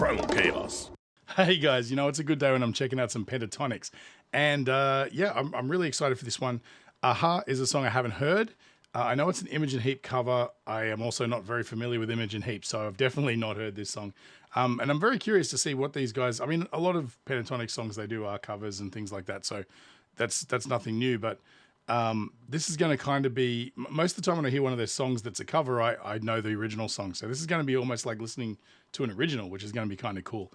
Primal Chaos. Hey guys, you know, it's a good day when I'm checking out some Pentatonix. And yeah, I'm really excited for this one. Aha is a song I haven't heard. I know it's an Imogen Heap cover. I am also not very familiar with Imogen Heap, so I've definitely not heard this song. And I'm very curious to see what these guys, I mean, a lot of Pentatonix songs they do are covers and things like that, so that's nothing new, but this is going to kind of be, most of the time when I hear one of their songs that's a cover, I know the original song. So this is going to be almost like listening to an original, which is going to be kind of cool,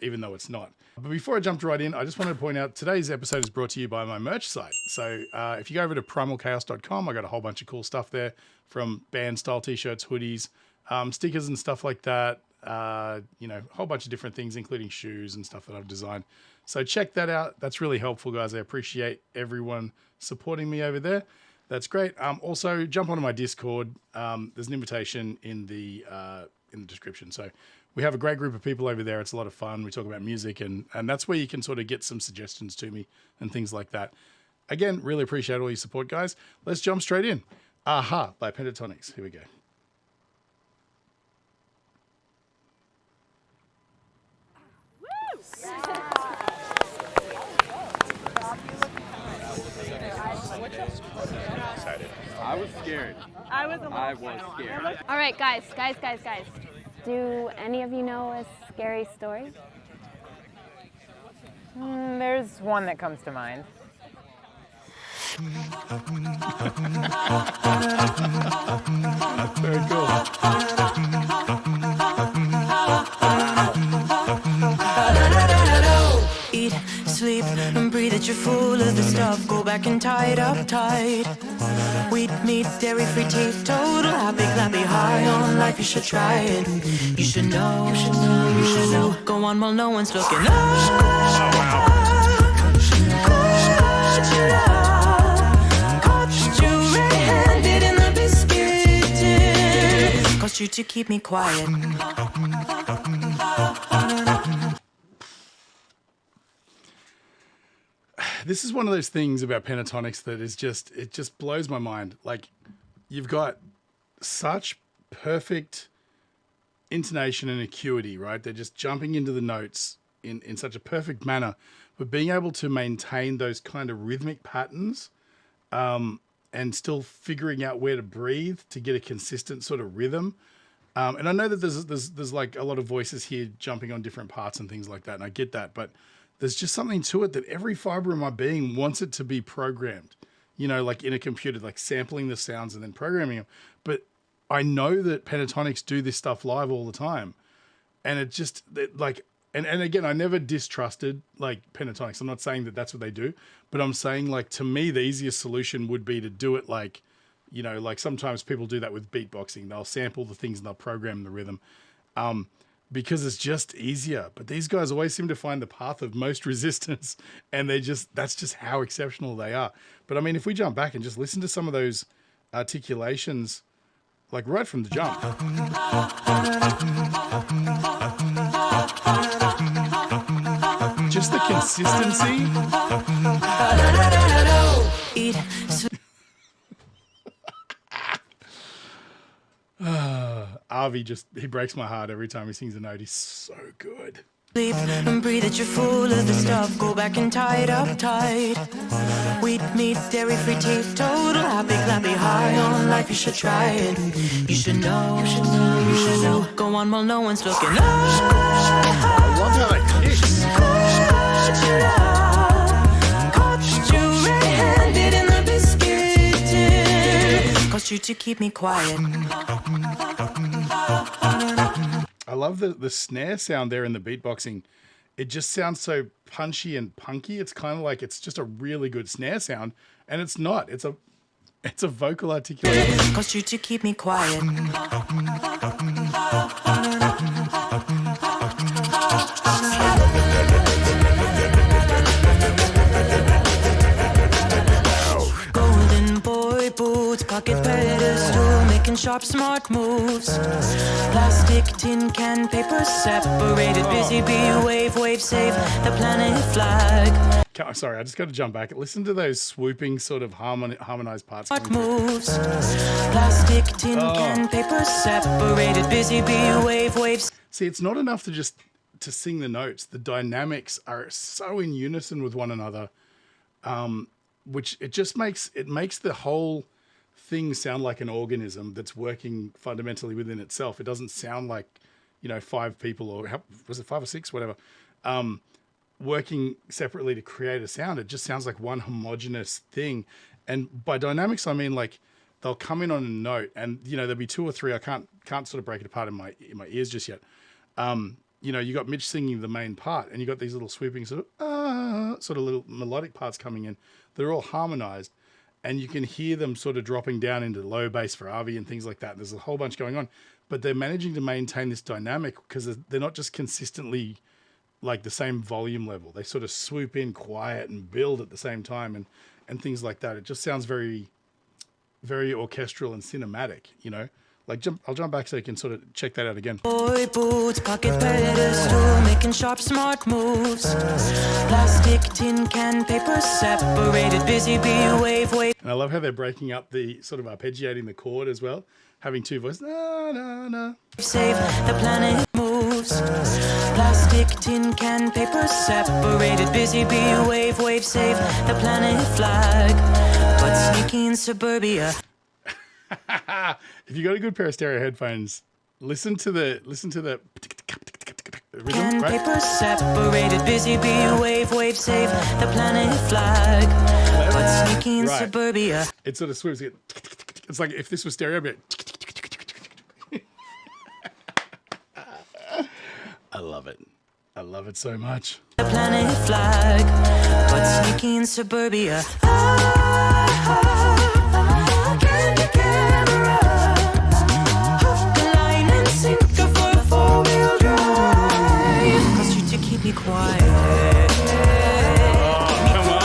even though it's not. But before I jumped right in, I just wanted to point out today's episode is brought to you by my merch site. So if you go over to primalchaos.com, I got a whole bunch of cool stuff there, from band style t-shirts, hoodies, stickers and stuff like that. You know, a whole bunch of different things, including shoes and stuff that I've designed. So check that out. That's really helpful, guys. I appreciate everyone supporting me over there. That's great. Also, jump onto my Discord. There's an invitation in the description. So we have a great group of people over there. It's a lot of fun. We talk about music, and that's where you can sort of get some suggestions to me and things like that. Again, really appreciate all your support, guys. Let's jump straight in. Aha by Pentatonix. Here we go. Excited. I was scared. I was scared. All right, guys. Do any of you know a scary story? There's one that comes to mind. Very cool. Eat, sleep, and breathe it. You're full of the stuff. Go back and tie it up tight. Wheat, meat, dairy-free, teetotal, happy, clappy, high on life. You should try it. You should know. You should know. Go on while no one's looking. Caught you red-handed in the biscuit tin. Caused you to keep me quiet. This is one of those things about Pentatonix that is just, it just blows my mind. Like, you've got such perfect intonation and acuity, right? They're just jumping into the notes in such a perfect manner, but being able to maintain those kind of rhythmic patterns and still figuring out where to breathe to get a consistent sort of rhythm. And I know that there's like a lot of voices here jumping on different parts and things like that, and I get that, but there's just something to it that every fiber of my being wants it to be programmed, you know, like in a computer, like sampling the sounds and then programming them. But I know that Pentatonix do this stuff live all the time. And it just like, and again, I never distrusted like Pentatonix. I'm not saying that that's what they do, but I'm saying like, to me, the easiest solution would be to do it like, you know, like sometimes people do that with beatboxing. They'll sample the things and they'll program the rhythm. Because it's just easier. But these guys always seem to find the path of most resistance, and that's just how exceptional they are. But I mean, if we jump back and just listen to some of those articulations, like right from the jump. Just the consistency. Avi he breaks my heart every time he sings a note. He's so good. Sleep and breathe it. You're full of the stuff. Go back and tie it up tight. Wheat, meat, dairy-free, teetotal, happy, clappy, high on life. You should try it. You should know. You should know. Go on while no one's looking. I love how that kicks. Caught you red-handed in the biscuit tin. Caused you to keep me quiet. I love the snare sound there in the beatboxing. It just sounds so punchy and punky. It's kind of like it's just a really good snare sound, and it's not. It's a vocal articulation. Caused you to keep me quiet. Golden boy boots, pocket pedestal, making sharp, smart moves. Plastic, tin can, paper separated. Busy bee, wave, save the planet flag. Sorry, I just got to jump back. Listen to those swooping sort of harmonized parts. Moves. Plastic, tin can, paper separated. Busy bee, wave. See, it's not enough to just to sing the notes. The dynamics are so in unison with one another, which it makes the whole thing sound like an organism that's working fundamentally within itself. It doesn't sound like, you know, 5 people, or was it 5 or 6, whatever, working separately to create a sound. It just sounds like one homogeneous thing. And by dynamics, I mean like they'll come in on a note, and you know there'll be 2 or 3. I can't sort of break it apart in my ears just yet. You know, you got Mitch singing the main part, and you got these little swooping sort of little melodic parts coming in that are all harmonized, and you can hear them sort of dropping down into low bass for Avi and things like that. There's a whole bunch going on, but they're managing to maintain this dynamic because they're not just consistently like the same volume level. They sort of swoop in quiet and build at the same time, and things like that. It just sounds very, very orchestral and cinematic, you know. Like I'll jump back so you can sort of check that out again. Boy boots, pocket pedestal, making sharp, smart moves. Plastic, tin can, paper separated, busy bee, wave. And I love how they're breaking up the sort of arpeggiating the chord as well, having 2 voices. Na, na, na. Save the planet moves. Plastic, tin can, paper separated, busy bee, wave. Save the planet flag. But sneaky in suburbia. If you got a good pair of stereo headphones, listen to the rhythm, Can right? paper separated, busy bee, wave. Save the planet flag. But sneaky in Right. suburbia. It sort of swoops. It's like if this was stereo, but I love it. I love it so much. The planet flag. But sneaky in suburbia. Can you camera? Line and sinker for a 4-wheel drive. Cost you to keep me quiet. Come on.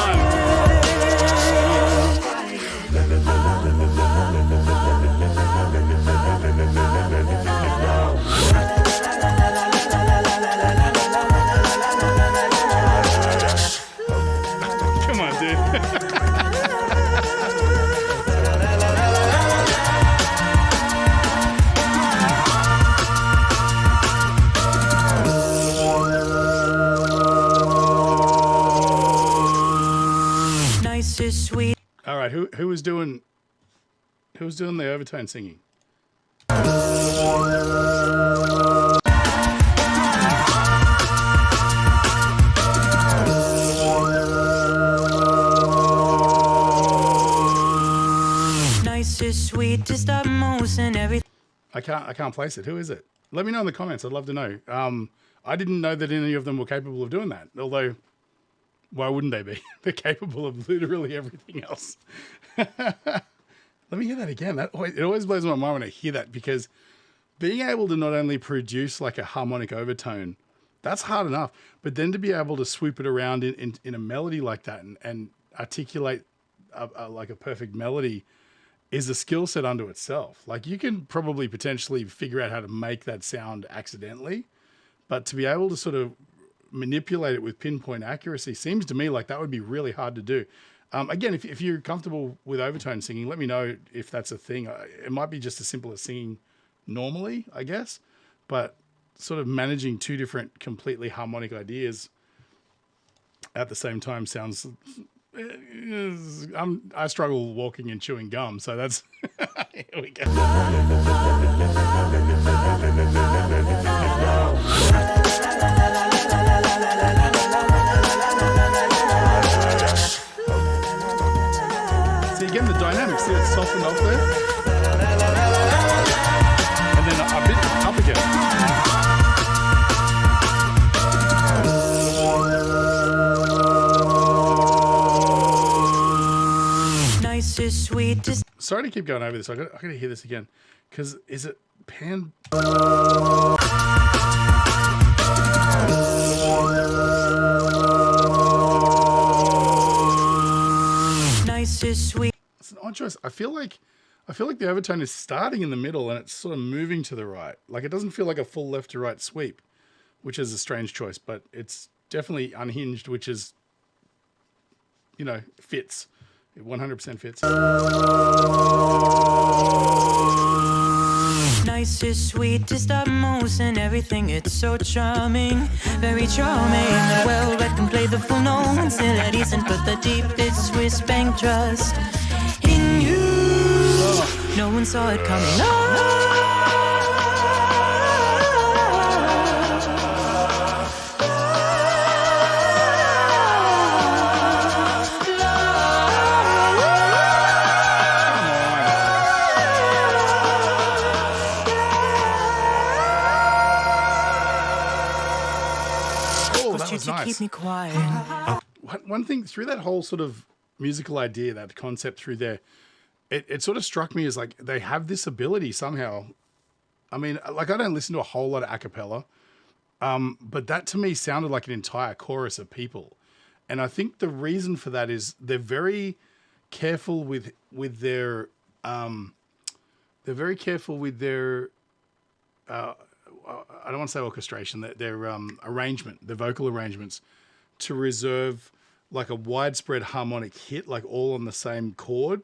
Come on, dude. Nice is sweet. All right, who was doing the overtone singing? Nice is sweetest of most and everything. I can't place it. Who is it? Let me know in the comments. I'd love to know. I didn't know that any of them were capable of doing that. Although, why wouldn't they be? They're capable of literally everything else. Let me hear that again. It always blows my mind when I hear that, because being able to not only produce like a harmonic overtone, that's hard enough, but then to be able to swoop it around in a melody like that and articulate like a perfect melody is a skill set unto itself. Like you can probably potentially figure out how to make that sound accidentally, but to be able to sort of manipulate it with pinpoint accuracy seems to me like that would be really hard to do. Again, if you're comfortable with overtone singing, let me know if that's a thing. It might be just as simple as singing normally, I guess, but sort of managing 2 different completely harmonic ideas at the same time sounds... I struggle walking and chewing gum, so that's... Here we go. See, again, the dynamics, see it's softened off there? And then a bit up again. Nice is sweetest. Sorry to keep going over this. I got to hear this again. Because is it pan... Nice is sweet. It's an odd choice. I feel like the overtone is starting in the middle and it's sort of moving to the right. Like it doesn't feel like a full left to right sweep, which is a strange choice, but it's definitely unhinged, which is, you know, fits. It 100% fits. Nice nicest, sweetest, utmost, and everything. It's so charming, very charming. And well read can play the full note, still at ease and put the deepest Swiss bank trust in you. No one saw it coming. Nice. Keep me quiet. One thing through that whole sort of musical idea, that concept through there, it sort of struck me as like they have this ability somehow. I mean, like I don't listen to a whole lot of a cappella, but that to me sounded like an entire chorus of people. And I think the reason for that is they're very careful with their I don't want to say orchestration, their arrangement, their vocal arrangements, to reserve like a widespread harmonic hit, like all on the same chord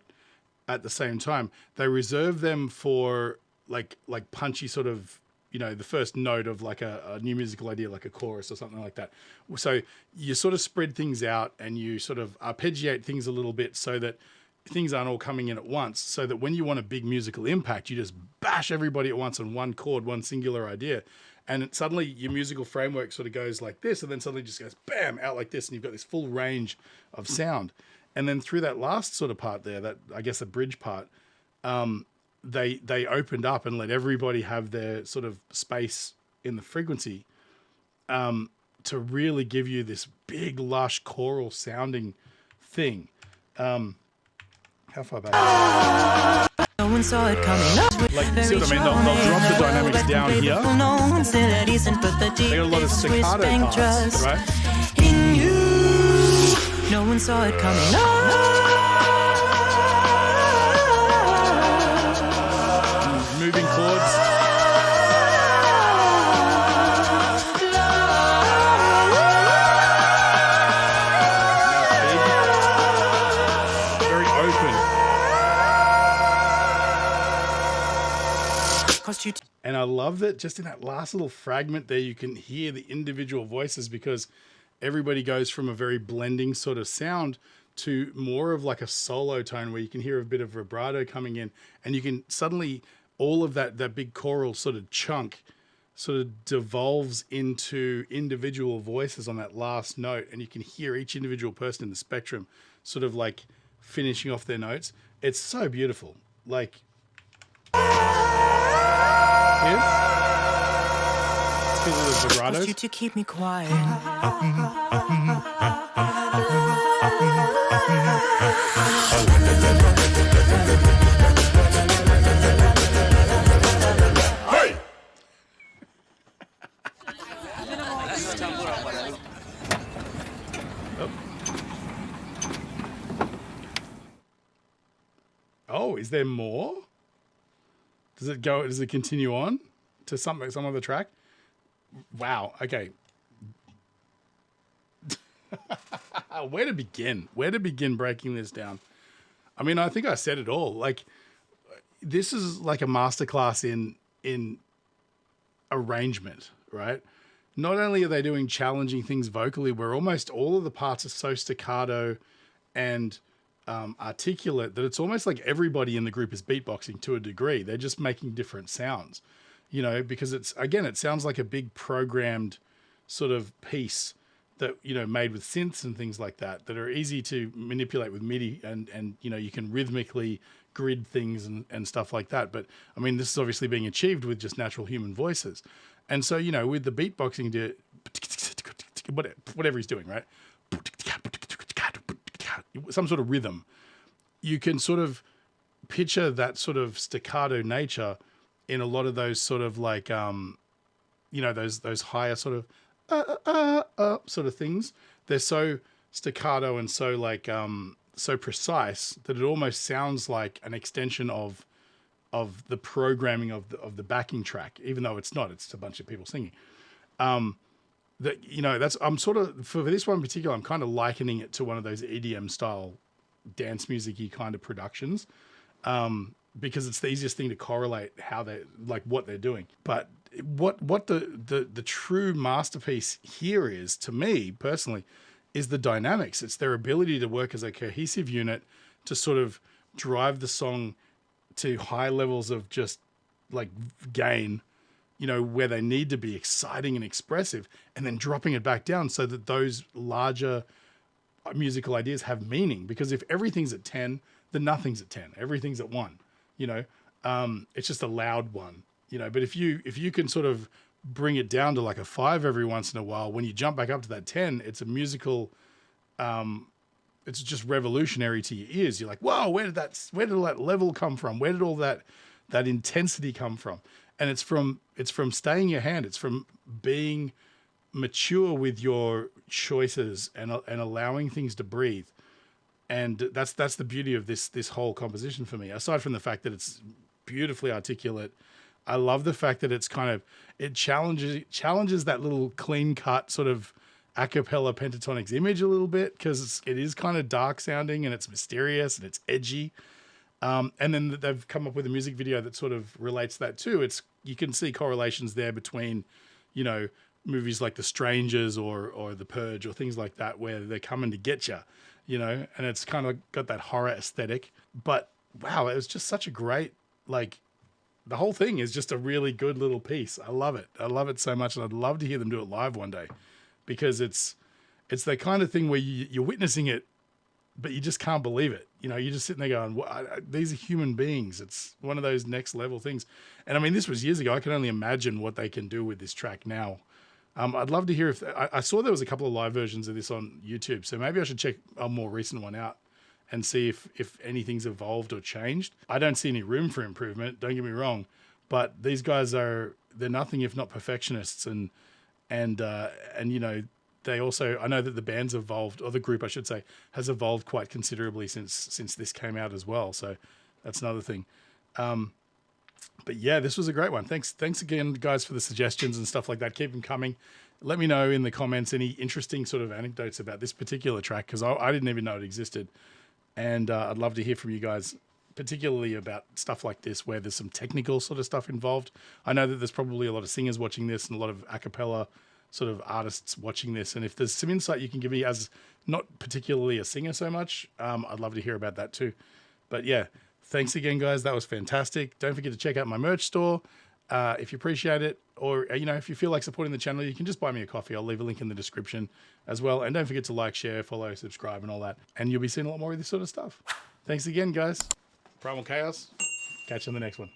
at the same time. They reserve them for like punchy sort of, the first note of like a new musical idea, like a chorus or something like that. So you sort of spread things out and you sort of arpeggiate things a little bit so that things aren't all coming in at once, so that when you want a big musical impact, you just bash everybody at once on one chord, one singular idea. And suddenly your musical framework sort of goes like this, and then suddenly just goes bam out like this, and you've got this full range of sound. And then through that last sort of part there, that I guess the bridge part, they opened up and let everybody have their sort of space in the frequency to really give you this big, lush, choral sounding thing. How far back? No one saw it coming. Like, see what I mean? They'll drop the dynamics down here. They got a lot of staccato parts, right? In you, no one saw it coming. Moving chords. Very open. And I love that just in that last little fragment there, you can hear the individual voices, because everybody goes from a very blending sort of sound to more of like a solo tone where you can hear a bit of vibrato coming in, and you can suddenly, all of that big choral sort of chunk sort of devolves into individual voices on that last note, and you can hear each individual person in the spectrum sort of like finishing off their notes. It's so beautiful. Like, it's because of the vibratos. You to keep me quiet. Oh, is there more? Does it continue on to some other track? Wow. Okay. Where to begin? Where to begin breaking this down? I mean, I think I said it all. Like, this is like a masterclass in arrangement, right? Not only are they doing challenging things vocally, where almost all of the parts are so staccato and articulate that it's almost like everybody in the group is beatboxing to a degree. They're just making different sounds, because it sounds like a big programmed sort of piece that, made with synths and things like that are easy to manipulate with MIDI, and you can rhythmically grid things and stuff like that. But I mean, this is obviously being achieved with just natural human voices. And so, with the beatboxing, whatever he's doing, right? Some sort of rhythm, you can sort of picture that sort of staccato nature in a lot of those sort of like, those higher sort of sort of things. They're so staccato and so like so precise that it almost sounds like an extension of the programming of the backing track, even though it's not. It's a bunch of people singing. I'm sort of, for this one in particular, I'm kind of likening it to one of those EDM style dance music-y kind of productions. because it's the easiest thing to correlate how they like what they're doing. But what the true masterpiece here is, to me personally, is the dynamics. It's their ability to work as a cohesive unit to sort of drive the song to high levels of just like gain, you know, where they need to be exciting and expressive, and then dropping it back down so that those larger musical ideas have meaning. Because if everything's at 10, then nothing's at 10. Everything's at 1, you know. It's just a loud 1, you know. But if you can sort of bring it down to like a 5 every once in a while, when you jump back up to that 10, it's a musical, it's just revolutionary to your ears. You're like, whoa, where did all that level come from? Where did all that intensity come from? And it's from staying your hand. It's from being mature with your choices and allowing things to breathe. And that's the beauty of this whole composition for me. Aside from the fact that it's beautifully articulate, I love the fact that it's kind of, it challenges that little clean cut sort of a cappella Pentatonix image a little bit, because it is kind of dark sounding and it's mysterious and it's edgy. And then they've come up with a music video that sort of relates that too. You can see correlations there between, you know, movies like The Strangers or The Purge or things like that, where they're coming to get you, you know, and it's kind of got that horror aesthetic. But wow, it was just such a great, like, the whole thing is just a really good little piece. I love it. I love it so much. And I'd love to hear them do it live one day, because it's the kind of thing where you're witnessing it, but you just can't believe it. You know, you're just sitting there going, these are human beings. It's one of those next level things. And I mean, this was years ago. I can only imagine what they can do with this track now. I'd love to hear if I saw there was a couple of live versions of this on YouTube. So maybe I should check a more recent one out and see if anything's evolved or changed. I don't see any room for improvement, don't get me wrong, but these guys they're nothing if not perfectionists, and you know, they also, I know that the band's evolved, or the group I should say, has evolved quite considerably since this came out as well. So that's another thing. But yeah, this was a great one. Thanks again, guys, for the suggestions and stuff like that. Keep them coming. Let me know in the comments any interesting sort of anecdotes about this particular track, because I didn't even know it existed. And I'd love to hear from you guys, particularly about stuff like this, where there's some technical sort of stuff involved. I know that there's probably a lot of singers watching this and a lot of a cappella sort of artists watching this. And if there's some insight you can give me as not particularly a singer so much, I'd love to hear about that too. But yeah, thanks again, guys. That was fantastic. Don't forget to check out my merch store if you appreciate it, or, you know, if you feel like supporting the channel, you can just buy me a coffee. I'll leave a link in the description as well. And don't forget to like, share, follow, subscribe, and all that. And you'll be seeing a lot more of this sort of stuff. Thanks again, guys. Primal Chaos. Catch you on the next one.